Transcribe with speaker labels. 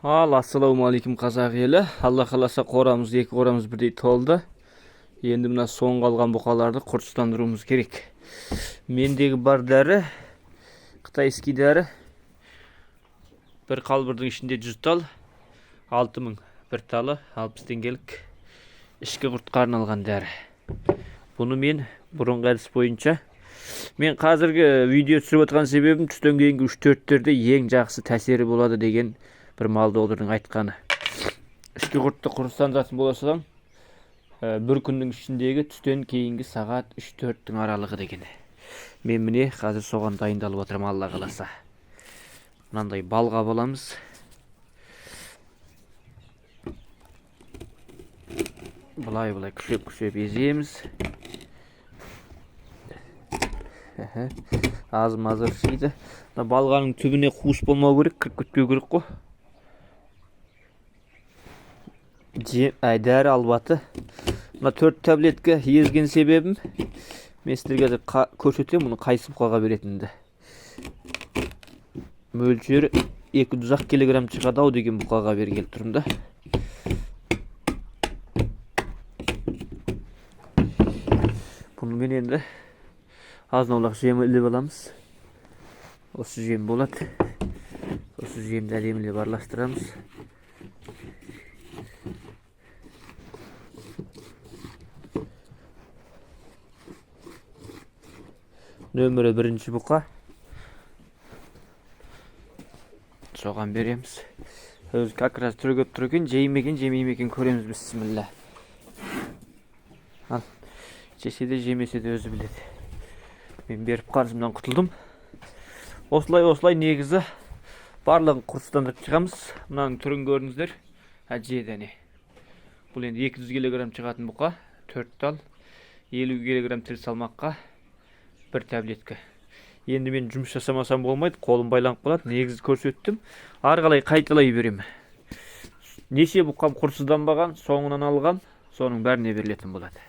Speaker 1: Assalamualaikum қазақ елі. Алла қаласа қорамыз, екі қорамыз бірдей толды. Енді мына соң қалған бұқаларды құртыстандыруымыз керек. Мендегі бар дәрі, қытайский дәрі. Бір қалбырдың ішінде 100 тал, 6000 бір талы, 60 теңгелік ішкі құртқа арналған дәрі. Бұны мен бұрынғы әдіс бойынша мен қазіргі видео түсіріп отырған себебім түстен кейінгі 3-4-терде ең жақсы тәсері болады деген бір мал доғдырдың айтқаны. Ішкі құртты құртыстандыратын боласаң, бір күннің ішіндегі түстен кейінгі сағат 3-4-тің аралығы деген. Мен міне қазір соған дайындалып отырмын, Алла қаласа. Мынандай балға боламыз. Бұлай күшеп еземіз. Азыр шейді. Балғаның түбіне қуыс болмау керек, кіріп кетпеу керек қой. Дәрі албаты. Мына 4 таблетка езген себебім мен сіздерге көрсетемін мұны қайсы бұқаға беретінді. Мөлшері 200 килограмм шығады ау деген бұқаға бергелі тұрмын да. Бұны мен енді азын-аулақ жем іліп аламыз. Осы жем болады. Осы жемді әдемілеп араластырамыз. Нөмірі 1-ші бұқа. Соған береміз. Өзі как раз түрегеп тұрген, жемеймекен көреміз. Бісміллә. Ал, жесе де жемесе де өзі біледі. Мен беріп қарызымдан құтылдым. Осылай негізі барлығын құртыстандырып шығамыз. Мынаның түрін көріңіздер. Әжедәне. Бұл енді 200 килограмм шығатын бұқа. 4 тал. 50 килограмм тіл салмаққа. Bir таблетка. Енді мен жұмыс жасамасам болмайды, қолым байланып қалады. Негізі көрсеттім. Арғалай қайталай берем. Неше бұқам құрсызданбаған, соңынан алған, соның бәріне берілетін болады.